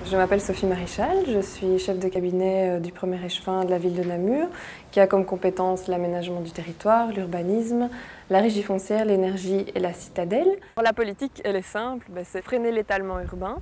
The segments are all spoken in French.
Je m'appelle Sophie Maréchal, je suis chef de cabinet du premier échevin de la ville de Namur, qui a comme compétences l'aménagement du territoire, l'urbanisme, la régie foncière, l'énergie et la citadelle. La politique, elle est simple, c'est freiner l'étalement urbain.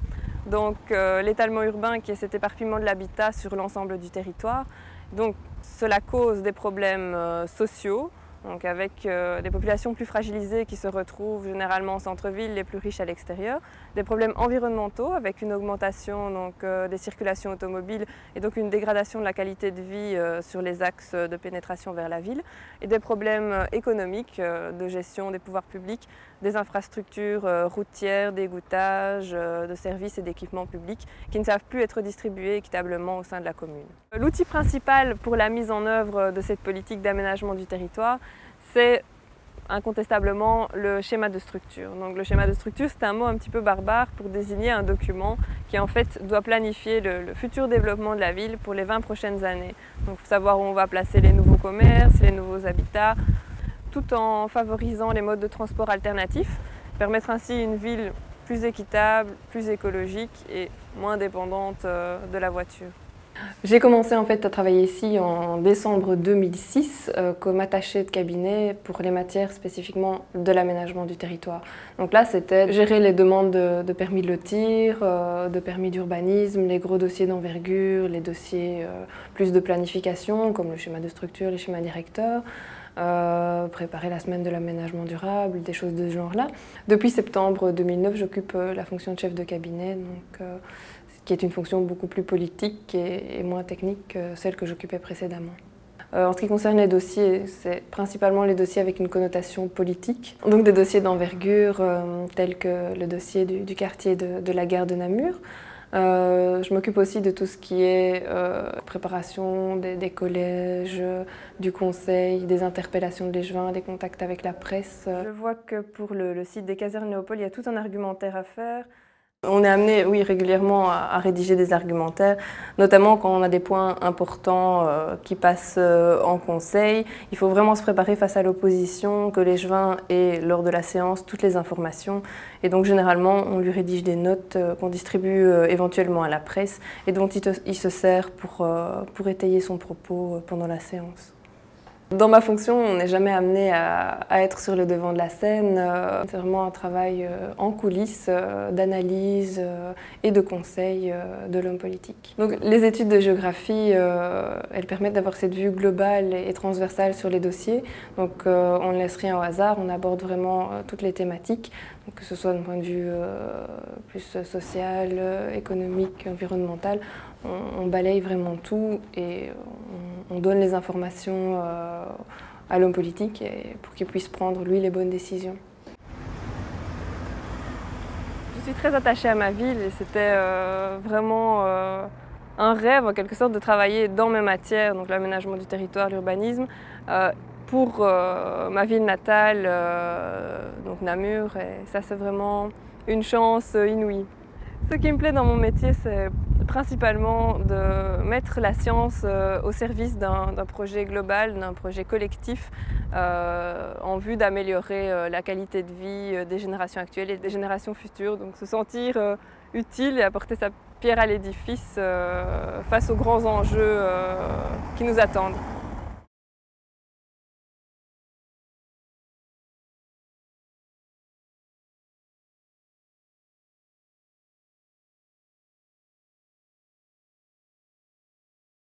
Donc l'étalement urbain qui est cet éparpillement de l'habitat sur l'ensemble du territoire. Donc cela cause des problèmes sociaux, donc avec des populations plus fragilisées qui se retrouvent généralement en centre-ville, les plus riches à l'extérieur, des problèmes environnementaux avec une augmentation des circulations automobiles et donc une dégradation de la qualité de vie sur les axes de pénétration vers la ville, et des problèmes économiques de gestion des pouvoirs publics, des infrastructures routières, d'égouttage, de services et d'équipements publics qui ne savent plus être distribués équitablement au sein de la commune. L'outil principal pour la mise en œuvre de cette politique d'aménagement du territoire, c'est incontestablement le schéma de structure. Donc, le schéma de structure, c'est un mot un petit peu barbare pour désigner un document qui en fait doit planifier le futur développement de la ville pour les 20 prochaines années. Donc, il faut savoir où on va placer les nouveaux commerces, les nouveaux habitats, tout en favorisant les modes de transport alternatifs, permettre ainsi une ville plus équitable, plus écologique et moins dépendante de la voiture. J'ai commencé en fait à travailler ici en décembre 2006 comme attachée de cabinet pour les matières spécifiquement de l'aménagement du territoire. Donc là, c'était gérer les demandes de permis de lotir, de permis d'urbanisme, les gros dossiers d'envergure, les dossiers plus de planification comme le schéma de structure, les schémas directeurs. Préparer la semaine de l'aménagement durable, des choses de ce genre-là. Depuis septembre 2009, j'occupe la fonction de chef de cabinet, qui est une fonction beaucoup plus politique et moins technique que celle que j'occupais précédemment. En ce qui concerne les dossiers, c'est principalement les dossiers avec une connotation politique, donc des dossiers d'envergure tels que le dossier du quartier de la gare de Namur. Je m'occupe aussi de tout ce qui est préparation des collèges, du conseil, des interpellations de l'échevin, des contacts avec la presse. Je vois que pour le site des casernes Léopold, il y a tout un argumentaire à faire. On est amené, oui, régulièrement à rédiger des argumentaires, notamment quand on a des points importants qui passent en conseil. Il faut vraiment se préparer face à l'opposition, que l'échevin ait lors de la séance toutes les informations. Et donc généralement, on lui rédige des notes qu'on distribue éventuellement à la presse et dont il se sert pour étayer son propos pendant la séance. Dans ma fonction, on n'est jamais amené à être sur le devant de la scène. C'est vraiment un travail en coulisses, d'analyse et de conseil de l'homme politique. Donc, les études de géographie, elles permettent d'avoir cette vue globale et transversale sur les dossiers. Donc, on ne laisse rien au hasard, on aborde vraiment toutes les thématiques, donc, que ce soit d'un point de vue plus social, économique, environnemental. On balaye vraiment tout et on donne les informations à l'homme politique pour qu'il puisse prendre, lui, les bonnes décisions. Je suis très attachée à ma ville et c'était vraiment un rêve, en quelque sorte, de travailler dans mes matières, donc l'aménagement du territoire, l'urbanisme, pour ma ville natale, donc Namur, et ça c'est vraiment une chance inouïe. Ce qui me plaît dans mon métier, c'est principalement de mettre la science au service d'un projet global, d'un projet collectif, en vue d'améliorer la qualité de vie des générations actuelles et des générations futures. Donc se sentir utile et apporter sa pierre à l'édifice face aux grands enjeux qui nous attendent.